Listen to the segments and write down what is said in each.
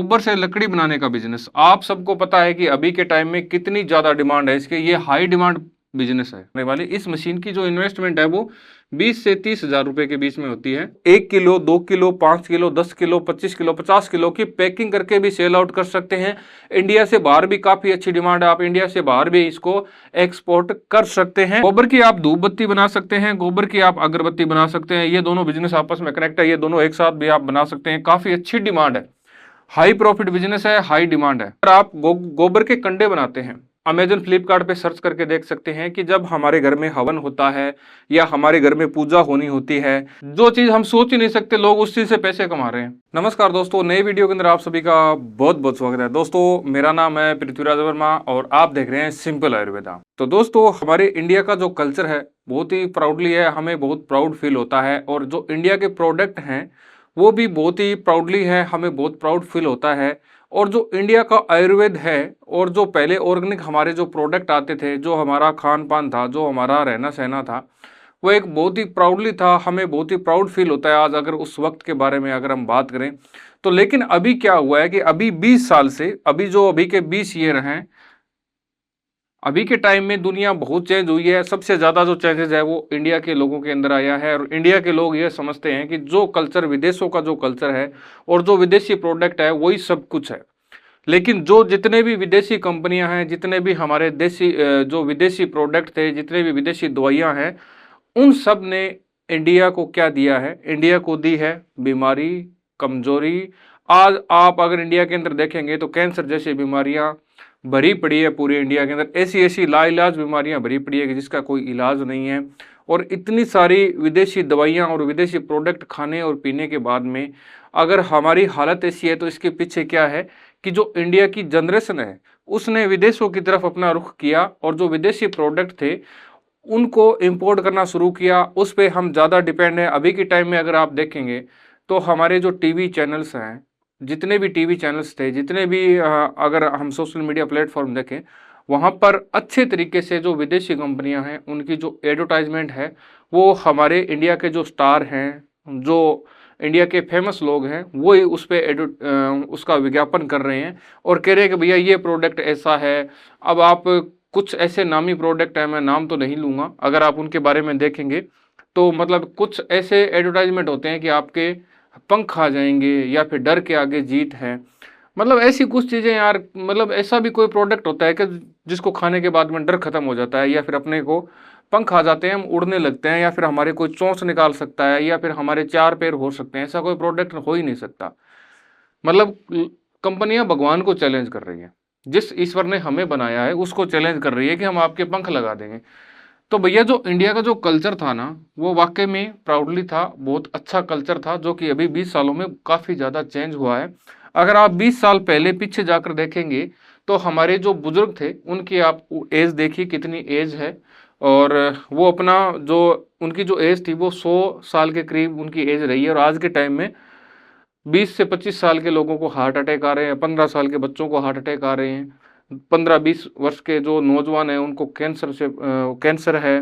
गोबर से लकड़ी बनाने का बिजनेस। आप सबको पता है कि अभी के टाइम में कितनी ज्यादा डिमांड है इसके, ये हाई डिमांड बिजनेस है। आने वाली इस मशीन की जो इन्वेस्टमेंट है वो 20 से 30 हजार रुपए के बीच में होती है। 1 kilo, 2 kilo, 5 kilo, 10 kilo, 25 kilo, 50 kilo की पैकिंग करके भी सेल आउट कर सकते हैं। इंडिया से बाहर भी काफी अच्छी डिमांड है, आप इंडिया से बाहर भी इसको एक्सपोर्ट कर सकते हैं। गोबर की आप धूप बत्ती बना सकते हैं, गोबर की आप अगरबत्ती बना सकते हैं। ये दोनों बिजनेस आपस में कनेक्ट है, ये दोनों एक साथ भी आप बना सकते हैं। काफी अच्छी डिमांड है, हाई प्रॉफिट बिजनेस है, हाई डिमांड है। अगर आप गोबर के कंडे बनाते हैं, अमेजन फ्लिपकार्ट पे सर्च करके देख सकते हैं कि जब हमारे घर में हवन होता है या हमारे घर में पूजा होनी होती है, जो चीज हम सोच ही नहीं सकते, लोग उस चीज से पैसे कमा रहे हैं। नमस्कार दोस्तों, नई वीडियो के अंदर आप सभी का बहुत बहुत स्वागत है। दोस्तों, मेरा नाम है पृथ्वीराज वर्मा और आप देख रहे हैं सिंपल आयुर्वेदा। तो दोस्तों, हमारे इंडिया का जो कल्चर है बहुत ही प्राउडली है, हमें बहुत प्राउड फील होता है। और जो इंडिया के प्रोडक्ट हैं वो भी बहुत ही प्राउडली है, हमें बहुत प्राउड फील होता है। और जो इंडिया का आयुर्वेद है और जो पहले ऑर्गेनिक हमारे जो प्रोडक्ट आते थे, जो हमारा खान पान था, जो हमारा रहना सहना था, वो एक बहुत ही प्राउडली था। हमें बहुत ही प्राउड फील होता है आज अगर उस वक्त के बारे में अगर हम बात करें तो। लेकिन अभी क्या हुआ है कि अभी 20 साल से अभी के 20 ईयर हैं, अभी के टाइम में दुनिया बहुत चेंज हुई है। सबसे ज़्यादा जो चेंजेस है वो इंडिया के लोगों के अंदर आया है। और इंडिया के लोग ये समझते हैं कि जो कल्चर, विदेशों का जो कल्चर है और जो विदेशी प्रोडक्ट है वही सब कुछ है। लेकिन जो जितने भी विदेशी कंपनियां हैं, जितने भी हमारे देसी जो विदेशी प्रोडक्ट थे, जितने भी विदेशी दवाइयां हैं, उन सब ने इंडिया को क्या दिया है? इंडिया को दी है बीमारी, कमजोरी। आज आप अगर इंडिया के अंदर देखेंगे तो कैंसर जैसी बीमारियां भरी पड़ी है पूरे इंडिया के अंदर। ऐसी ऐसी लाइलाज बीमारियां भरी पड़ी है कि जिसका कोई इलाज नहीं है। और इतनी सारी विदेशी दवाइयां और विदेशी प्रोडक्ट खाने और पीने के बाद में अगर हमारी हालत ऐसी है तो इसके पीछे क्या है कि जो इंडिया की जनरेशन है उसने विदेशों की तरफ अपना रुख किया और जो विदेशी प्रोडक्ट थे उनको इंपोर्ट करना शुरू किया। उस पर हम ज़्यादा डिपेंड हैं। अभी के टाइम में अगर आप देखेंगे तो हमारे जो टीवी चैनल्स हैं, जितने भी टीवी चैनल्स थे, जितने भी अगर हम सोशल मीडिया प्लेटफॉर्म देखें, वहाँ पर अच्छे तरीके से जो विदेशी कंपनियाँ हैं उनकी जो एडवर्टाइजमेंट है वो हमारे इंडिया के जो स्टार हैं, जो इंडिया के फेमस लोग हैं, वो ही उस पर उसका विज्ञापन कर रहे हैं और कह रहे हैं कि भैया ये प्रोडक्ट ऐसा है। अब आप कुछ ऐसे नामी प्रोडक्ट हैं, मैं नाम तो नहीं लूँगा, अगर आप उनके बारे में देखेंगे तो मतलब कुछ ऐसे एडवर्टाइजमेंट होते हैं कि आपके पंख आ जाएंगे या फिर डर के आगे जीत है। मतलब ऐसी कुछ चीज़ें यार, मतलब ऐसा भी कोई प्रोडक्ट होता है कि जिसको खाने के बाद में डर खत्म हो जाता है या फिर अपने को पंख आ जाते हैं, हम उड़ने लगते हैं, या फिर हमारे कोई चोंच निकाल सकता है, या फिर हमारे 4 पैर हो सकते हैं। ऐसा कोई प्रोडक्ट हो ही नहीं सकता। मतलब कंपनियां भगवान को चैलेंज कर रही हैं, जिस ईश्वर ने हमें बनाया है उसको चैलेंज कर रही है कि हम आपके पंख लगा देंगे। तो भैया जो इंडिया का जो कल्चर था ना वो वाकई में प्राउडली था, बहुत अच्छा कल्चर था, जो कि अभी 20 सालों में काफ़ी ज़्यादा चेंज हुआ है। अगर आप 20 साल पहले पीछे जाकर देखेंगे तो हमारे जो बुजुर्ग थे उनकी आप एज देखिए कितनी एज है। और वो अपना जो उनकी जो एज थी वो 100 साल के करीब उनकी एज रही है। और आज के टाइम में 20 से 25 साल के लोगों को हार्ट अटैक आ रहे हैं, 15 साल के बच्चों को हार्ट अटैक आ रहे हैं, 15-20 वर्ष के जो नौजवान हैं उनको कैंसर है।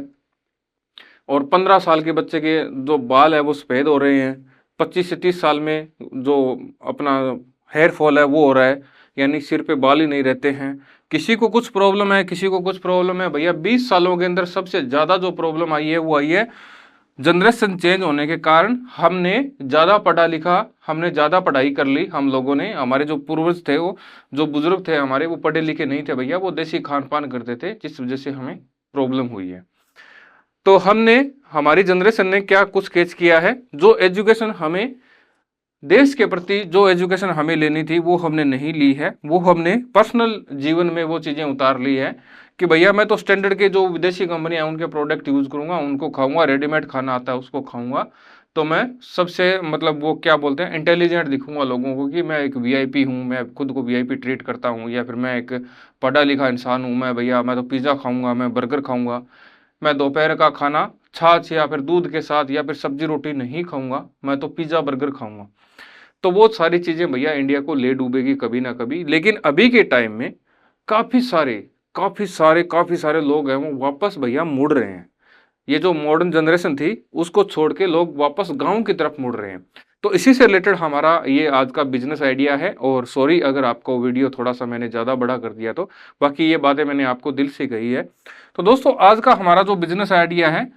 और 15 साल के बच्चे के जो बाल है वो सफ़ेद हो रहे हैं। 25 से 30 साल में जो अपना हेयर फॉल है वो हो रहा है, यानी सिर पे बाल ही नहीं रहते हैं। किसी को कुछ प्रॉब्लम है, किसी को कुछ प्रॉब्लम है। भैया 20 सालों के अंदर सबसे ज़्यादा जो प्रॉब्लम आई है वो आई है जनरेशन चेंज होने के कारण। हमने ज़्यादा पढ़ा लिखा, हमने ज़्यादा पढ़ाई कर ली, हम लोगों ने, हमारे जो पूर्वज थे, वो जो बुजुर्ग थे हमारे, वो पढ़े लिखे नहीं थे भैया, वो देसी खान पान करते थे, जिस वजह से हमें प्रॉब्लम हुई है। तो हमने, हमारी जनरेशन ने क्या कुछ कैच किया है, जो एजुकेशन हमें, देश के प्रति जो एजुकेशन हमें लेनी थी वो हमने नहीं ली है। वो हमने पर्सनल जीवन में वो चीज़ें उतार ली है कि भैया मैं तो स्टैंडर्ड के जो विदेशी कंपनियां उनके प्रोडक्ट यूज़ करूंगा, उनको खाऊंगा, रेडीमेड खाना आता है उसको खाऊंगा, तो मैं सबसे मतलब वो क्या बोलते हैं इंटेलिजेंट दिखूंगा लोगों को कि मैं एक वीआईपी हूँ, मैं खुद को वीआईपी ट्रीट करता हूँ, या फिर मैं एक पढ़ा लिखा इंसान हूँ। मैं भैया मैं तो पिज़्ज़ा खाऊंगा, मैं बर्गर खाऊंगा, मैं दोपहर का खाना छाछ या फिर दूध के साथ या फिर सब्जी रोटी नहीं खाऊंगा, मैं तो पिज़्ज़ा बर्गर खाऊंगा। तो वो सारी चीज़ें भैया इंडिया को ले डूबेगी कभी ना कभी। लेकिन अभी के टाइम में काफ़ी सारे काफ़ी सारे लोग हैं वो वापस भैया मुड़ रहे हैं। ये जो मॉडर्न जनरेशन थी उसको छोड़ के लोग वापस गांव की तरफ मुड़ रहे हैं। तो इसी से रिलेटेड हमारा ये आज का बिजनेस आइडिया है। और सॉरी अगर आपको वीडियो थोड़ा सा मैंने ज़्यादा बड़ा कर दिया, तो बाकी ये बातें मैंने आपको दिल से कही है। तो दोस्तों आज का हमारा जो बिजनेस आइडिया है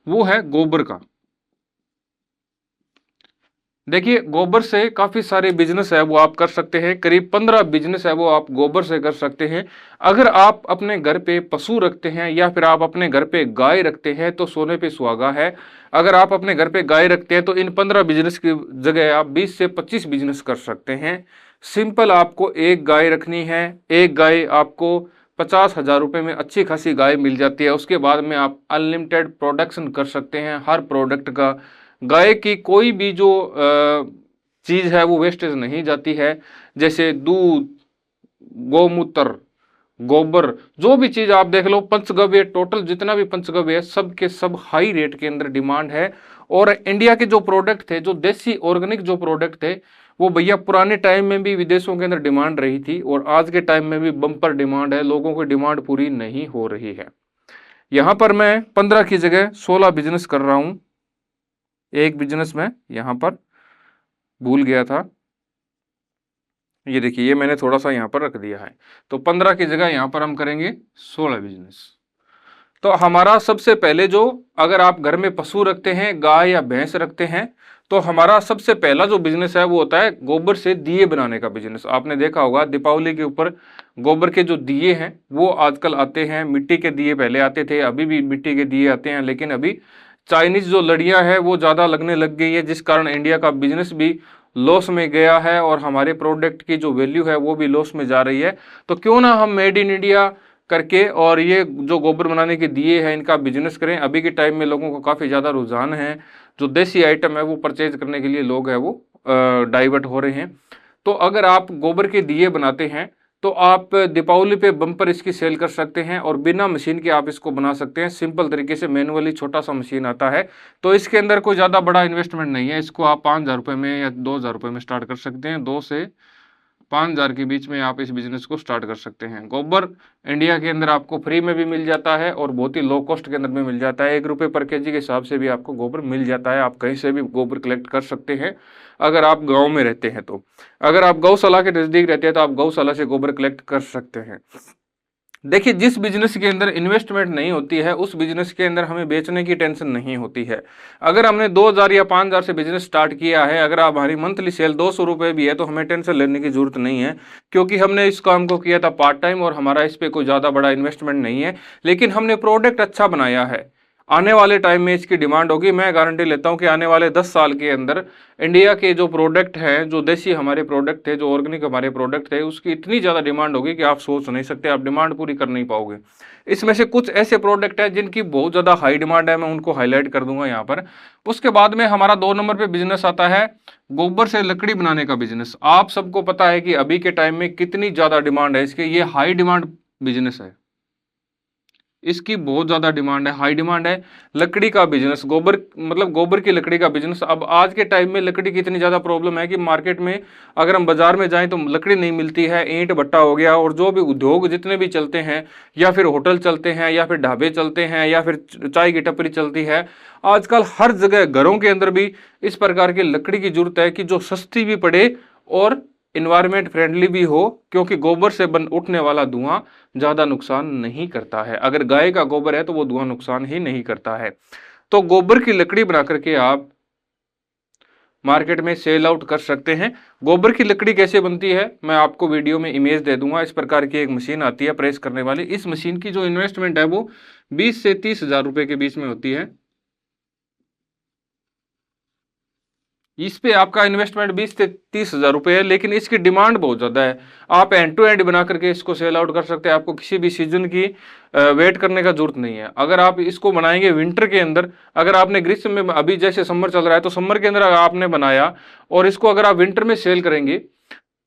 वो है गोबर का। देखिए गोबर से काफी सारे बिजनेस है वो आप कर सकते हैं, करीब 15 बिजनेस है वो आप गोबर से कर सकते हैं। अगर आप अपने घर पे पशु रखते हैं या फिर आप अपने घर पे गाय रखते हैं तो सोने पे सुहागा है। अगर आप अपने घर पे गाय रखते हैं तो इन 15 बिजनेस की जगह आप 20 से 25 बिजनेस कर सकते हैं। सिंपल, आपको एक गाय रखनी है, एक गाय आपको 50,000 रुपये में अच्छी खासी गाय मिल जाती है। उसके बाद में आप अनलिमिटेड प्रोडक्शन कर सकते हैं हर प्रोडक्ट का। गाय की कोई भी जो चीज है वो वेस्टेज नहीं जाती है, जैसे दूध, गोमूत्र, गोबर, जो भी चीज आप देख लो, पंचगव्य, टोटल जितना भी पंचगव्य है सब के सब हाई रेट के अंदर डिमांड है। और इंडिया के जो प्रोडक्ट थे, जो देसी ऑर्गेनिक जो प्रोडक्ट थे, वो भैया पुराने टाइम में भी विदेशों के अंदर डिमांड रही थी और आज के टाइम में भी बम्पर डिमांड है, लोगों की डिमांड पूरी नहीं हो रही है। यहां पर मैं 15 की जगह 16 बिजनेस कर रहा हूं। एक बिजनेस में यहां पर भूल गया था, ये देखिए ये मैंने थोड़ा सा यहाँ पर रख दिया है। तो 15 की जगह यहाँ पर हम करेंगे 16 बिजनेस। तो हमारा सबसे पहले जो, अगर आप घर में पशु रखते हैं, गाय या भैंस रखते हैं, तो हमारा सबसे पहला जो बिजनेस है वो होता है गोबर से दिए बनाने का बिजनेस। आपने देखा होगा दीपावली के ऊपर गोबर के जो दिए हैं वो आजकल आते हैं। मिट्टी के दिए पहले आते थे, अभी भी मिट्टी के दिए आते हैं, लेकिन अभी चाइनीज जो लड़ियां है वो ज़्यादा लगने लग गई है, जिस कारण इंडिया का बिजनेस भी लॉस में गया है और हमारे प्रोडक्ट की जो वैल्यू है वो भी लॉस में जा रही है। तो क्यों ना हम मेड इन इंडिया करके और ये जो गोबर बनाने के दिए हैं इनका बिजनेस करें। अभी के टाइम में लोगों को काफ़ी ज़्यादा रुझान है, जो देसी आइटम है वो परचेज करने के लिए लोग है वो डाइवर्ट हो रहे हैं। तो अगर आप गोबर के दिए बनाते हैं तो आप दीपावली पे बम्पर इसकी सेल कर सकते हैं और बिना मशीन के आप इसको बना सकते हैं। सिंपल तरीके से मैनुअली छोटा सा मशीन आता है, तो इसके अंदर कोई ज़्यादा बड़ा इन्वेस्टमेंट नहीं है। इसको आप 5,000 रुपये में या 2,000 रुपये में स्टार्ट कर सकते हैं। 2 से 5,000 के बीच में आप इस बिजनेस को स्टार्ट कर सकते हैं। गोबर इंडिया के अंदर आपको फ्री में भी मिल जाता है और बहुत ही लो कॉस्ट के अंदर में मिल जाता है। 1 रुपये पर केजी के हिसाब से भी आपको गोबर मिल जाता है। आप कहीं से भी गोबर कलेक्ट कर सकते हैं अगर आप गांव में रहते हैं तो। अगर आप गौशाला के नज़दीक रहते हैं तो आप गौशाला से गोबर कलेक्ट कर सकते हैं। देखिए जिस बिजनेस के अंदर इन्वेस्टमेंट नहीं होती है उस बिजनेस के अंदर हमें बेचने की टेंशन नहीं होती है। अगर हमने 2,000 या 5,000 से बिजनेस स्टार्ट किया है, अगर हमारी मंथली सेल 200 रुपये भी है तो हमें टेंशन लेने की जरूरत नहीं है, क्योंकि हमने इस काम को किया था पार्ट टाइम और हमारा इस पर कोई ज़्यादा बड़ा इन्वेस्टमेंट नहीं है। लेकिन हमने प्रोडक्ट अच्छा बनाया है, आने वाले टाइम में इसकी डिमांड होगी। मैं गारंटी लेता हूं कि आने वाले 10 साल के अंदर इंडिया के जो प्रोडक्ट हैं, जो देसी हमारे प्रोडक्ट थे, जो ऑर्गेनिक हमारे प्रोडक्ट थे, उसकी इतनी ज़्यादा डिमांड होगी कि आप सोच नहीं सकते, आप डिमांड पूरी कर नहीं पाओगे। इसमें से कुछ ऐसे प्रोडक्ट हैं जिनकी बहुत ज़्यादा हाई डिमांड है, मैं उनको हाईलाइट कर दूंगा यहाँ पर। उसके बाद में हमारा 2 नंबर पे बिजनेस आता है गोबर से लकड़ी बनाने का बिजनेस। आप सबको पता है कि अभी के टाइम में कितनी ज़्यादा डिमांड है इसके, ये हाई डिमांड बिजनेस है, इसकी बहुत ज़्यादा डिमांड है, हाई डिमांड है। लकड़ी का बिजनेस, गोबर मतलब गोबर की लकड़ी का बिजनेस। अब आज के टाइम में लकड़ी की इतनी ज़्यादा प्रॉब्लम है कि मार्केट में अगर हम बाजार में जाएं तो लकड़ी नहीं मिलती है। ईंट भट्टा हो गया और जो भी उद्योग जितने भी चलते हैं, या फिर होटल चलते हैं, या फिर ढाबे चलते हैं, या फिर चाय की टपरी चलती है, आजकल हर जगह घरों के अंदर भी इस प्रकार की लकड़ी की जरूरत है कि जो सस्ती भी पड़े और इन्वायरमेंट फ्रेंडली भी हो, क्योंकि गोबर से बन उठने वाला धुआं ज़्यादा नुकसान नहीं करता है। अगर गाय का गोबर है तो वो धुआं नुकसान ही नहीं करता है। तो गोबर की लकड़ी बना करके आप मार्केट में सेल आउट कर सकते हैं। गोबर की लकड़ी कैसे बनती है मैं आपको वीडियो में इमेज दे दूंगा। इस प्रकार की एक मशीन आती है प्रेस करने वाली। इस मशीन की जो इन्वेस्टमेंट है वो 20 से 30,000 रुपये के बीच में होती है। इस पे आपका इन्वेस्टमेंट 20 से 30,000 रुपये है, लेकिन इसकी डिमांड बहुत ज़्यादा है। आप एंड टू एंड बना करके इसको सेल आउट कर सकते हैं। आपको किसी भी सीजन की वेट करने का जरूरत नहीं है। अगर आप इसको बनाएंगे विंटर के अंदर, अगर आपने ग्रीष्म में, अभी जैसे समर चल रहा है तो समर के अंदर अगर आपने बनाया और इसको अगर आप विंटर में सेल करेंगे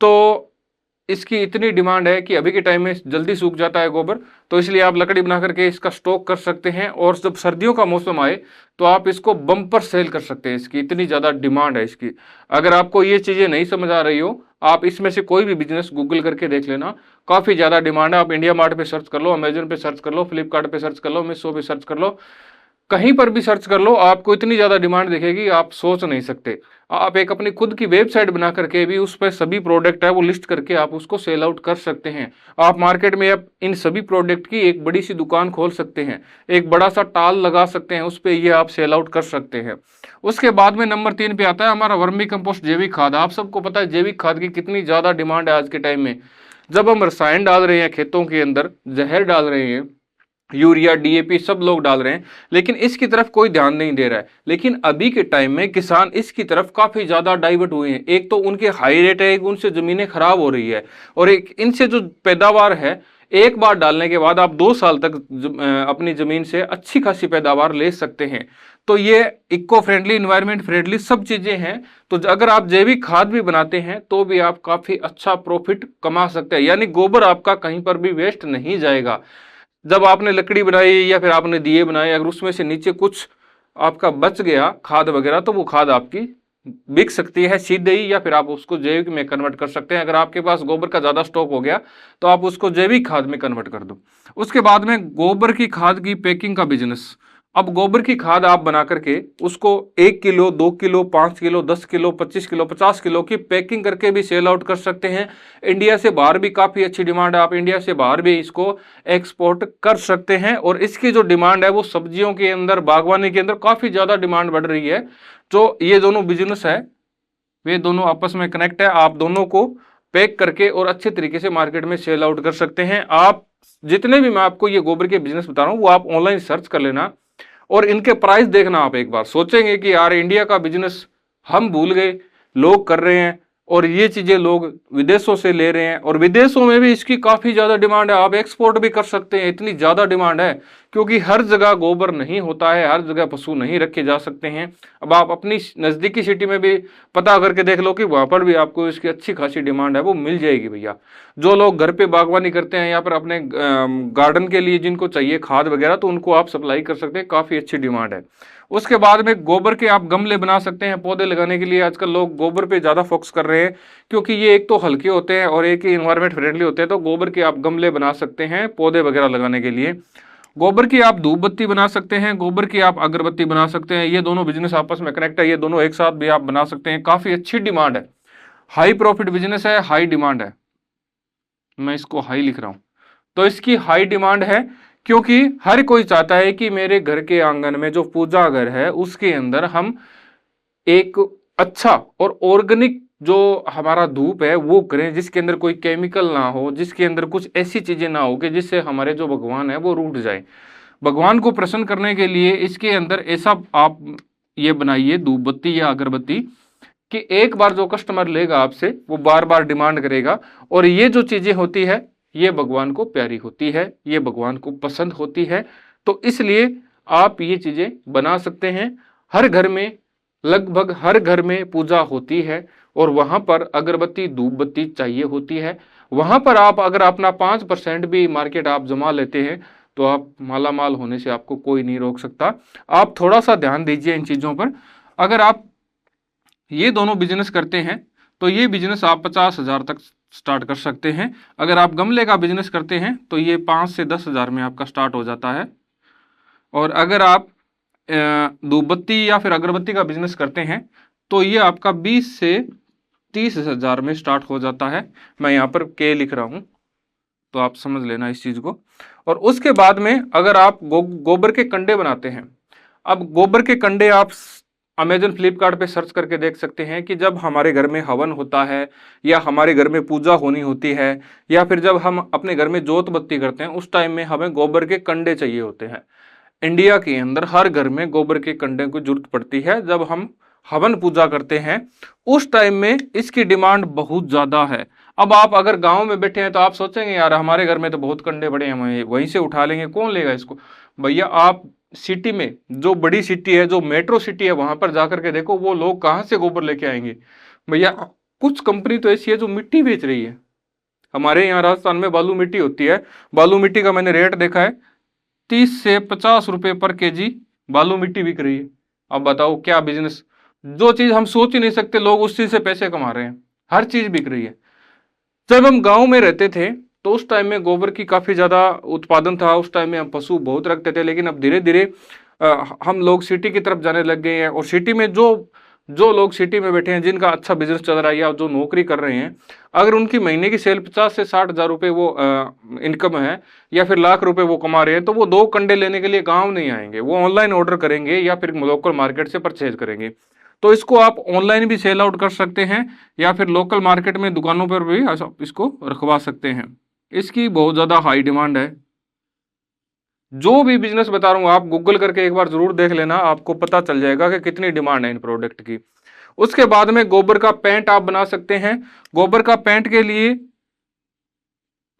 तो इसकी इतनी डिमांड है कि अभी के टाइम में जल्दी सूख जाता है गोबर, तो इसलिए आप लकड़ी बना करके इसका स्टॉक कर सकते हैं और जब सर्दियों का मौसम आए तो आप इसको बम्पर सेल कर सकते हैं। इसकी इतनी ज़्यादा डिमांड है इसकी। अगर आपको ये चीज़ें नहीं समझ आ रही हो, आप इसमें से कोई भी बिजनेस गूगल करके देख लेना, काफ़ी ज़्यादा डिमांड है। आप इंडिया मार्ट पर सर्च कर लो, अमेजन पे सर्च कर लो, फ्लिपकार्ट पर सर्च कर लो, मीशो पे सर्च कर लो, कहीं पर भी सर्च कर लो, आपको इतनी ज्यादा डिमांड दिखेगी, आप सोच नहीं सकते। आप एक अपनी खुद की वेबसाइट बना करके भी उस पर सभी प्रोडक्ट है वो लिस्ट करके आप उसको सेल आउट कर सकते हैं। आप मार्केट में अब इन सभी प्रोडक्ट की एक बड़ी सी दुकान खोल सकते हैं, एक बड़ा सा टाल लगा सकते हैं, उस पर ये आप सेल आउट कर सकते हैं। उसके बाद में नंबर 3 पे आता है हमारा वर्मी कंपोस्ट जैविक खाद। आप सबको पता है जैविक खाद की कितनी ज्यादा डिमांड है आज के टाइम में। जब हम रसायन डाल रहे हैं खेतों के अंदर, जहर डाल रहे हैं, यूरिया डीएपी सब लोग डाल रहे हैं, लेकिन इसकी तरफ कोई ध्यान नहीं दे रहा है। लेकिन अभी के टाइम में किसान इसकी तरफ काफी ज्यादा डाइवर्ट हुए हैं। एक तो उनके हाई रेट है, एक उनसे जमीनें खराब हो रही है, और एक इनसे जो पैदावार है, एक बार डालने के बाद आप 2 साल तक अपनी जमीन से अच्छी खासी पैदावार ले सकते हैं। तो ये इको फ्रेंडली, इन्वायरमेंट फ्रेंडली सब चीजें हैं। तो अगर आप जैविक खाद भी बनाते हैं तो भी आप काफी अच्छा प्रॉफिट कमा सकते हैं, यानी गोबर आपका कहीं पर भी वेस्ट नहीं जाएगा। जब आपने लकड़ी बनाई या फिर आपने दिए बनाए, अगर उसमें से नीचे कुछ आपका बच गया खाद वगैरह, तो वो खाद आपकी बिक सकती है सीधे ही, या फिर आप उसको जैविक में कन्वर्ट कर सकते हैं। अगर आपके पास गोबर का ज़्यादा स्टॉक हो गया तो आप उसको जैविक खाद में कन्वर्ट कर दो। उसके बाद में गोबर की खाद की पैकिंग का बिजनेस। अब गोबर की खाद आप बना करके उसको 1 kilo, 2 kilo, 5 kilo, 10 kilo, 25 kilo, 50 kilo की पैकिंग करके भी सेल आउट कर सकते हैं। इंडिया से बाहर भी काफ़ी अच्छी डिमांड है, आप इंडिया से बाहर भी इसको एक्सपोर्ट कर सकते हैं। और इसकी जो डिमांड है वो सब्जियों के अंदर, बागवानी के अंदर काफ़ी ज़्यादा डिमांड बढ़ रही है। जो ये दोनों बिजनेस है वे दोनों आपस में कनेक्ट है। आप दोनों को पैक करके और अच्छे तरीके से मार्केट में सेल आउट कर सकते हैं। आप जितने भी मैं आपको ये गोबर के बिजनेस बता रहा हूँ वो आप ऑनलाइन सर्च कर लेना और इनके प्राइस देखना। आप एक बार सोचेंगे कि यार इंडिया का बिजनेस हम भूल गए, लोग कर रहे हैं और ये चीजें लोग विदेशों से ले रहे हैं, और विदेशों में भी इसकी काफी ज्यादा डिमांड है। आप एक्सपोर्ट भी कर सकते हैं, इतनी ज्यादा डिमांड है, क्योंकि हर जगह गोबर नहीं होता है, हर जगह पशु नहीं रखे जा सकते हैं। अब आप अपनी नजदीकी सिटी में भी पता करके देख लो कि वहां पर भी आपको इसकी अच्छी खासी डिमांड है, वो मिल जाएगी भैया। जो लोग घर पे बागवानी करते हैं या फिर अपने गार्डन के लिए जिनको चाहिए खाद वगैरह, तो उनको आप सप्लाई कर सकते हैं, काफी अच्छी डिमांड है। उसके बाद में गोबर के आप गमले बना सकते हैं पौधे लगाने के लिए। आजकल लोग गोबर पे ज़्यादा फोकस कर रहे हैं, क्योंकि ये एक तो हल्के होते हैं और एक ही इन्वायरमेंट फ्रेंडली होते हैं। तो गोबर के आप गमले बना सकते हैं पौधे वगैरह लगाने के लिए। गोबर की आप धूप बत्ती बना सकते हैं, गोबर की आप अगरबत्ती बना सकते हैं। ये दोनों बिजनेस आपस में कनेक्ट है, ये दोनों एक साथ भी आप बना सकते हैं। काफ़ी अच्छी डिमांड है, हाई प्रॉफिट बिजनेस है, हाई डिमांड है। मैं इसको हाई लिख रहा हूँ, तो इसकी हाई डिमांड है, क्योंकि हर कोई चाहता है कि मेरे घर के आंगन में जो पूजा घर है उसके अंदर हम एक अच्छा और ऑर्गेनिक जो हमारा धूप है वो करें, जिसके अंदर कोई केमिकल ना हो, जिसके अंदर कुछ ऐसी चीजें ना हो कि जिससे हमारे जो भगवान है वो रूठ जाए। भगवान को प्रसन्न करने के लिए इसके अंदर ऐसा आप ये बनाइए धूप बत्ती या अगरबत्ती कि एक बार जो कस्टमर लेगा आपसे वो बार बार डिमांड करेगा। और ये जो चीजें होती है ये भगवान को प्यारी होती है, ये भगवान को पसंद होती है। तो इसलिए आप ये चीजें बना सकते हैं। हर घर में, लगभग हर घर में पूजा होती है और वहां पर अगरबत्ती धूप बत्ती चाहिए होती है। वहां पर आप अगर अपना 5% भी मार्केट आप जमा लेते हैं तो आप माला माल होने से आपको कोई नहीं रोक सकता। आप थोड़ा सा ध्यान दीजिए इन चीजों पर। अगर आप ये दोनों बिजनेस करते हैं तो ये बिजनेस आप 50,000 तक स्टार्ट कर सकते हैं। अगर आप गमले का बिजनेस करते हैं तो ये 5 से 10,000 में आपका स्टार्ट हो जाता है। और अगर आप धूपबत्ती या फिर अगरबत्ती का बिजनेस करते हैं तो ये आपका 20 से 30,000 में स्टार्ट हो जाता है। मैं यहाँ पर के लिख रहा हूँ तो आप समझ लेना इस चीज़ को। और उसके बाद में अगर आप गोबर के कंडे बनाते हैं, अब गोबर के कंडे आप अमेजन फ्लिपकार्ट पे सर्च करके देख सकते हैं कि जब हमारे घर में हवन होता है या हमारे घर में पूजा होनी होती है या फिर जब हम अपने घर में जोत बत्ती करते हैं उस टाइम में हमें गोबर के कंडे चाहिए होते हैं। इंडिया के अंदर हर घर में गोबर के कंडे की जरूरत पड़ती है। जब हम हवन पूजा करते हैं उस टाइम में इसकी डिमांड बहुत ज़्यादा है। अब आप अगर गांव में बैठे हैं तो आप सोचेंगे यार हमारे घर में तो बहुत कंडे पड़े हैं, वहीं से उठा लेंगे, कौन लेगा इसको। भैया आप सिटी में, जो बड़ी सिटी है, जो मेट्रो सिटी है, वहां पर जाकर के देखो वो लोग कहाँ से गोबर लेके आएंगे। भैया कुछ कंपनी तो ऐसी है जो मिट्टी बेच रही है। हमारे यहाँ राजस्थान में बालू मिट्टी होती है, बालू मिट्टी का मैंने रेट देखा है 30 से 50 रुपए पर केजी बालू मिट्टी बिक रही है। अब बताओ क्या बिजनेस, जो चीज हम सोच ही नहीं सकते लोग उस चीज से पैसे कमा रहे हैं, हर चीज बिक रही है। जब हम गांव में रहते थे तो उस टाइम में गोबर की काफी ज्यादा उत्पादन था, उस टाइम में हम पशु बहुत रखते थे, लेकिन अब धीरे धीरे हम लोग सिटी की तरफ जाने लग गए हैं, और सिटी में जो लोग सिटी में बैठे हैं, जिनका अच्छा बिजनेस चल रहा है या जो नौकरी कर रहे हैं, अगर उनकी महीने की सेल 50 से 60 हजार रुपये वो इनकम है, या फिर लाख रुपए वो कमा रहे हैं, तो वो 2 कंडे लेने के लिए गांव नहीं आएंगे, वो ऑनलाइन ऑर्डर करेंगे या फिर लोकल मार्केट से परचेज करेंगे। तो इसको आप ऑनलाइन भी सेल आउट कर सकते हैं, या फिर लोकल मार्केट में दुकानों पर भी इसको रखवा सकते हैं। इसकी बहुत ज़्यादा हाई डिमांड है। जो भी बिजनेस बता रहा हूँ आप गूगल करके एक बार जरूर देख लेना, आपको पता चल जाएगा कि कितनी डिमांड है इन प्रोडक्ट की। उसके बाद में गोबर का पेंट आप बना सकते हैं। गोबर का पेंट के लिए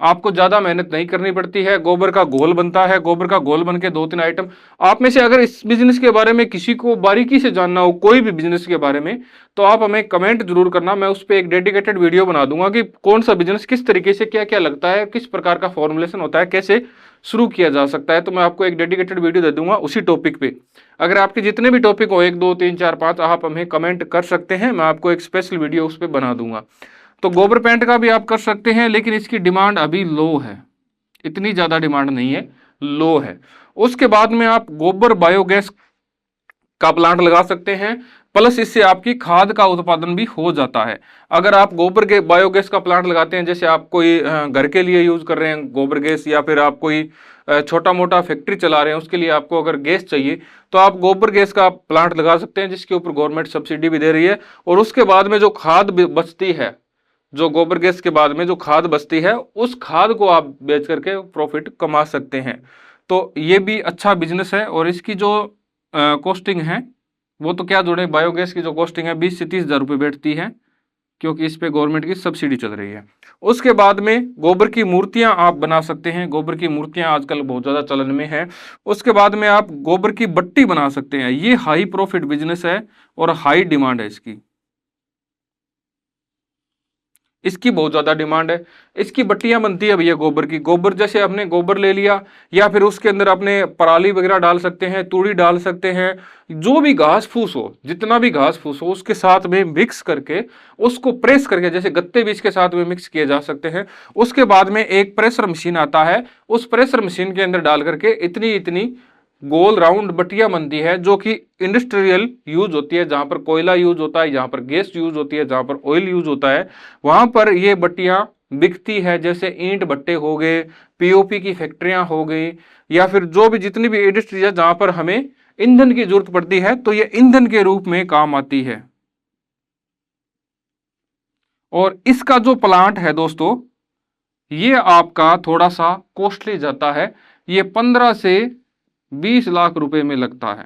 आपको ज्यादा मेहनत नहीं करनी पड़ती है। गोबर का घोल बनता है, गोबर का घोल बन के 2-3 आइटम। आप में से अगर इस बिजनेस के बारे में किसी को बारीकी से जानना हो, कोई भी बिजनेस के बारे में, तो आप हमें कमेंट जरूर करना। मैं उस पर एक डेडिकेटेड वीडियो बना दूंगा कि कौन सा बिजनेस किस तरीके से क्या क्या लगता है, किस प्रकार का फॉर्मुलेशन होता है, कैसे शुरू किया जा सकता है। तो मैं आपको एक डेडिकेटेड वीडियो दे दूंगा उसी टॉपिक पे। अगर आपके जितने भी टॉपिक हो, 1 2 3 4 5, आप हमें कमेंट कर सकते हैं, मैं आपको एक स्पेशल वीडियो उस पर बना दूंगा। तो गोबर पेंट का भी आप कर सकते हैं, लेकिन इसकी डिमांड अभी लो है, इतनी ज़्यादा डिमांड नहीं है, लो है। उसके बाद में आप गोबर बायोगैस का प्लांट लगा सकते हैं, प्लस इससे आपकी खाद का उत्पादन भी हो जाता है। अगर आप गोबर के बायोगैस का प्लांट लगाते हैं, जैसे आप कोई घर के लिए यूज कर रहे हैं गोबर गैस, या फिर आप कोई छोटा मोटा फैक्ट्री चला रहे हैं, उसके लिए आपको अगर गैस चाहिए, तो आप गोबर गैस का प्लांट लगा सकते हैं, जिसके ऊपर गवर्नमेंट सब्सिडी भी दे रही है। और उसके बाद में जो खाद बचती है, जो गोबर गैस के बाद में जो खाद बचती है, उस खाद को आप बेच करके प्रॉफिट कमा सकते हैं। तो ये भी अच्छा बिजनेस है। और इसकी जो कॉस्टिंग है, वो तो क्या जोड़े, बायोगैस की जो कॉस्टिंग है 20 से 30 हजार रुपये बैठती है, क्योंकि इस पे गवर्नमेंट की सब्सिडी चल रही है। उसके बाद में गोबर की मूर्तियां आप बना सकते हैं, गोबर की मूर्तियां आजकल बहुत ज़्यादा चलन में है। उसके बाद में आप गोबर की बट्टी बना सकते हैं, ये हाई प्रॉफिट बिजनेस है और हाई डिमांड है इसकी। इसकी बहुत ज्यादा डिमांड है। इसकी बट्टियां बनती है भैया गोबर की। गोबर जैसे आपने गोबर ले लिया, या फिर उसके अंदर अपने पराली वगैरह डाल सकते हैं, तूड़ी डाल सकते हैं, जो भी घास फूस हो, जितना भी घास फूस हो, उसके साथ में मिक्स करके, उसको प्रेस करके, जैसे गत्ते बीज के साथ में मिक्स किए जा सकते हैं। उसके बाद में एक प्रेशर मशीन आता है, उस प्रेशर मशीन के अंदर डाल करके इतनी इतनी गोल राउंड बटिया बनती है, जो कि इंडस्ट्रियल यूज होती है, जहां पर कोयला यूज होता है, जहां पर गैस यूज होती है, जहां पर ऑयल यूज होता है, वहां पर ये बट्टियां बिकती है। जैसे ईंट भट्टे हो गए, पीओपी की फैक्ट्रियां हो गई, या फिर जो भी जितनी भी इंडस्ट्री है जहां पर हमें ईंधन की जरूरत पड़ती है, तो ये ईंधन के रूप में काम आती है। और इसका जो प्लांट है दोस्तों, ये आपका थोड़ा सा कॉस्टली जाता है, ये 15 से 20 लाख रुपए में लगता है।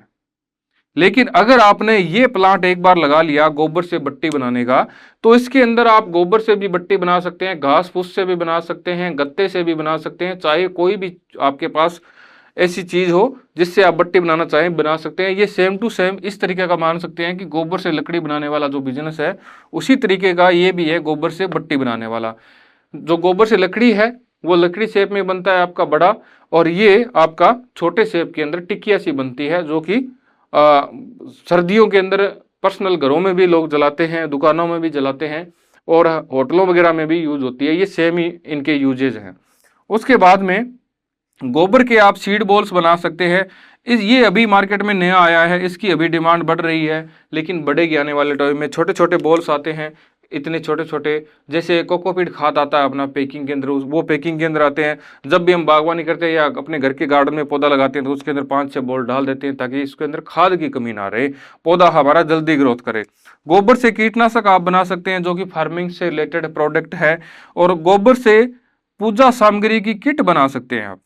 लेकिन अगर आपने ये प्लांट एक बार लगा लिया गोबर से बट्टी बनाने का, तो इसके अंदर आप गोबर से भी बट्टी बना सकते हैं, घास फूस से भी बना सकते हैं, गत्ते से भी बना सकते हैं, चाहे कोई भी आपके पास ऐसी चीज हो जिससे आप बट्टी बनाना चाहें, बना सकते हैं। ये सेम टू सेम इस तरीके का मान सकते हैं कि गोबर से लकड़ी बनाने वाला जो बिजनेस है, उसी तरीके का ये भी है गोबर से बट्टी बनाने वाला। जो गोबर से लकड़ी है, वो लकड़ी शेप में बनता है आपका बड़ा, और ये आपका छोटे शेप के अंदर टिकिया सी बनती है, जो कि सर्दियों के अंदर पर्सनल घरों में भी लोग जलाते हैं, दुकानों में भी जलाते हैं, और होटलों वगैरह में भी यूज होती है। ये सेम ही इनके यूजेज हैं। उसके बाद में गोबर के आप सीड बॉल्स बना सकते हैं। ये अभी मार्केट में नया आया है, इसकी अभी डिमांड बढ़ रही है, लेकिन बढ़ेगी आने वाले टाइम में। छोटे छोटे बॉल्स आते हैं, इतने छोटे छोटे, जैसे कोकोपीट खाद आता है अपना पैकिंग के अंदर, वो पैकिंग के अंदर आते हैं। जब भी हम बागवानी करते हैं या अपने घर के गार्डन में पौधा लगाते हैं, तो उसके अंदर 5-6 बॉल डाल देते हैं, ताकि इसके अंदर खाद की कमी ना रहे, पौधा हमारा जल्दी ग्रोथ करे। गोबर से कीटनाशक आप बना सकते हैं, जो कि फार्मिंग से रिलेटेड प्रोडक्ट है। और गोबर से पूजा सामग्री की किट बना सकते हैं आप।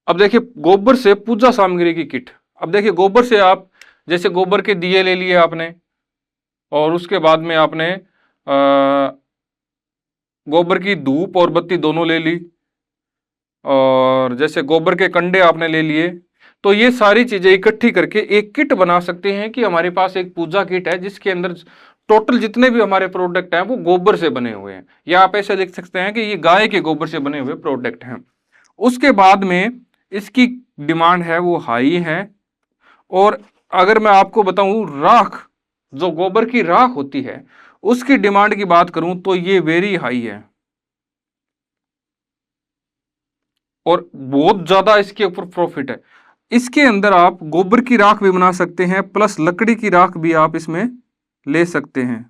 अब देखिए, गोबर से पूजा सामग्री की किट। अब देखिए, गोबर से आप जैसे गोबर के दिए ले लिए आपने, और उसके बाद में आपने गोबर की धूप और बत्ती दोनों ले ली, और जैसे गोबर के कंडे आपने ले लिए, तो ये सारी चीजें इकट्ठी करके एक किट बना सकते हैं कि हमारे पास एक पूजा किट है, जिसके अंदर टोटल जितने भी हमारे प्रोडक्ट हैं वो गोबर से बने हुए हैं। या आप ऐसे देख सकते हैं कि ये गाय के गोबर से बने हुए प्रोडक्ट हैं। उसके बाद में इसकी डिमांड है वो हाई है। और अगर मैं आपको बताऊं, राख, जो गोबर की राख होती है, उसकी डिमांड की बात करूं तो ये वेरी हाई है, और बहुत ज्यादा इसके ऊपर प्रॉफिट है। इसके अंदर आप गोबर की राख भी बना सकते हैं, प्लस लकड़ी की राख भी आप इसमें ले सकते हैं।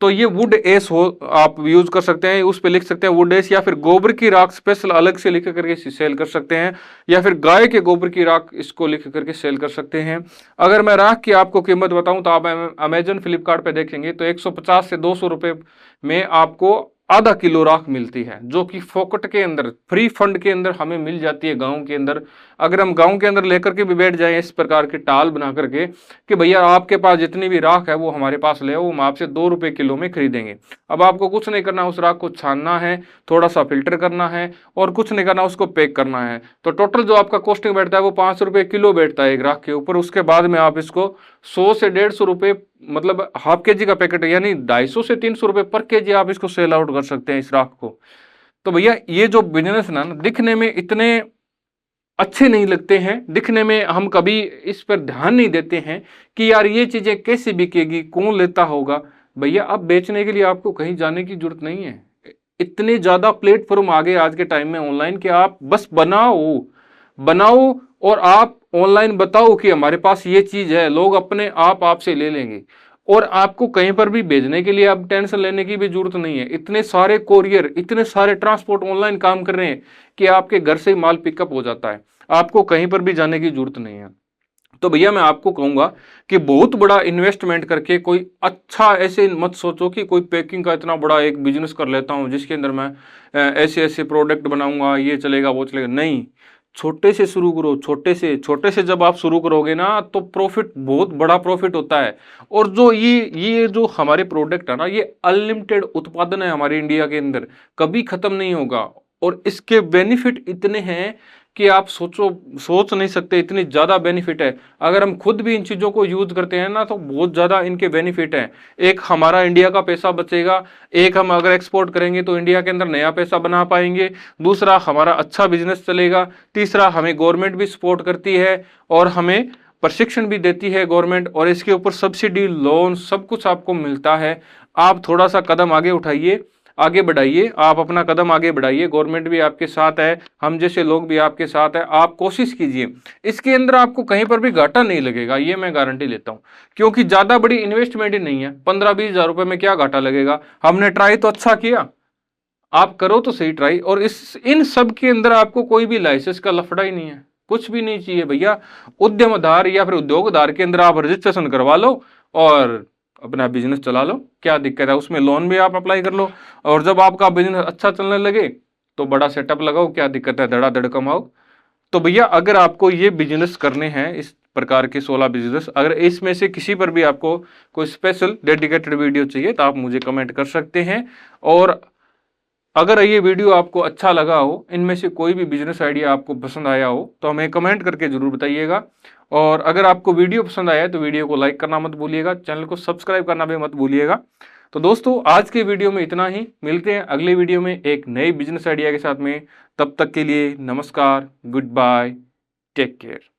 तो ये वुड एस हो, आप यूज कर सकते हैं, उस पे लिख सकते हैं वुड एस, या फिर गोबर की राख स्पेशल अलग से लिख करके सेल कर सकते हैं, या फिर गाय के गोबर की राख इसको लिख करके सेल कर सकते हैं। अगर मैं राख की आपको कीमत बताऊं तो आप अमेजन फ्लिपकार्ट पे देखेंगे तो 150 से 200 रुपए में आपको आधा किलो राख मिलती है, जो कि फोकट के अंदर, फ्री फंड के अंदर हमें मिल जाती है गांव के अंदर। अगर हम गांव के अंदर लेकर के भी बैठ जाएं इस प्रकार के टाल बना करके कि भैया आपके पास जितनी भी राख है वो हमारे पास ले आओ, हम आपसे 2 रुपए किलो में खरीदेंगे। अब आपको कुछ नहीं करना, उस राख को छानना है, थोड़ा सा फिल्टर करना है, और कुछ नहीं करना, उसको पैक करना है। तो टोटल जो आपका कॉस्टिंग बैठता है वो 5 रुपए किलो बैठता है एक राख के ऊपर। उसके बाद में आप इसको 100 से 150 रुपए, मतलब हाफ के जी का पैकेट, यानी 250 से 300 रुपए पर केजी आप इसको सेल आउट कर सकते हैं इस राख को। तो भैया ये जो बिजनेस ना दिखने में इतने अच्छे नहीं लगते हैं, दिखने में हम कभी इस पर ध्यान नहीं देते हैं कि यार ये चीजें कैसे बिकेगी, कौन लेता होगा। भैया अब बेचने के लिए आपको कहीं जाने की जरूरत नहीं है, इतने ज्यादा प्लेटफॉर्म आ गए आज के टाइम में ऑनलाइन कि आप बस बनाओ बनाओ और आप ऑनलाइन बताओ कि हमारे पास ये चीज है, लोग अपने आप आपसे ले लेंगे। और आपको कहीं पर भी भेजने के लिए अब टेंशन लेने की भी जरूरत नहीं है, इतने सारे कोरियर, इतने सारे ट्रांसपोर्ट ऑनलाइन काम कर रहे हैं कि आपके घर से ही माल पिकअप हो जाता है, आपको कहीं पर भी जाने की जरूरत नहीं है। तो भैया मैं आपको कहूंगा कि बहुत बड़ा इन्वेस्टमेंट करके कोई अच्छा, ऐसे मत सोचो कि कोई पैकिंग का इतना बड़ा एक बिजनेस कर लेता हूं जिसके अंदर मैं ऐसे ऐसे प्रोडक्ट बनाऊंगा, ये चलेगा वो चलेगा, नहीं। छोटे से शुरू करो, छोटे से जब आप शुरू करोगे ना तो प्रॉफिट, बहुत बड़ा प्रॉफिट होता है। और जो ये जो हमारे प्रोडक्ट है ना, ये अनलिमिटेड उत्पादन है हमारे इंडिया के अंदर, कभी खत्म नहीं होगा। और इसके बेनिफिट इतने हैं कि आप सोच नहीं सकते, इतनी ज्यादा बेनिफिट है। अगर हम खुद भी इन चीजों को यूज करते हैं ना तो बहुत ज्यादा इनके बेनिफिट हैं। एक हमारा इंडिया का पैसा बचेगा, एक हम अगर एक्सपोर्ट करेंगे तो इंडिया के अंदर नया पैसा बना पाएंगे, दूसरा हमारा अच्छा बिजनेस चलेगा, तीसरा हमें गवर्नमेंट भी सपोर्ट करती है और हमें प्रशिक्षण भी देती है गवर्नमेंट, और इसके ऊपर सब्सिडी, लोन, सब कुछ आपको मिलता है। आप थोड़ा सा कदम आगे उठाइए, आगे बढ़ाइए, आप अपना कदम आगे बढ़ाइए, गवर्नमेंट भी आपके साथ है, हम जैसे लोग भी आपके साथ है। आप कोशिश कीजिए, इसके अंदर आपको कहीं पर भी घाटा नहीं लगेगा, ये मैं गारंटी लेता हूं, क्योंकि ज्यादा बड़ी इन्वेस्टमेंट ही नहीं है। 15-20 हजार रुपए में क्या घाटा लगेगा, हमने ट्राई तो अच्छा किया, आप करो तो सही ट्राई। और इन सब के अंदर आपको कोई भी लाइसेंस का लफड़ा ही नहीं है, कुछ भी नहीं चाहिए भैया। उद्यमधार या फिर उद्योगधार के अंदर आप रजिस्ट्रेशन करवा लो और अपना बिजनेस चला लो, क्या दिक्कत है, उसमें लोन भी आप अप्लाई कर लो। और जब आपका बिजनेस अच्छा चलने लगे तो बड़ा सेटअप लगाओ, क्या दिक्कत है, धड़ाधड़ कमाओ। तो भैया अगर आपको ये बिजनेस करने हैं, इस प्रकार के 16 बिजनेस, अगर इसमें से किसी पर भी आपको कोई स्पेशल डेडिकेटेड वीडियो चाहिए तो आप मुझे कमेंट कर सकते हैं। और अगर ये वीडियो आपको अच्छा लगा हो, इनमें से कोई भी बिजनेस आइडिया आपको पसंद आया हो तो हमें कमेंट करके जरूर बताइएगा। और अगर आपको वीडियो पसंद आया है तो वीडियो को लाइक करना मत भूलिएगा, चैनल को सब्सक्राइब करना भी मत भूलिएगा। तो दोस्तों आज के वीडियो में इतना ही, मिलते हैं अगले वीडियो में एक नए बिजनेस आइडिया के साथ में। तब तक के लिए नमस्कार, गुड बाय, टेक केयर।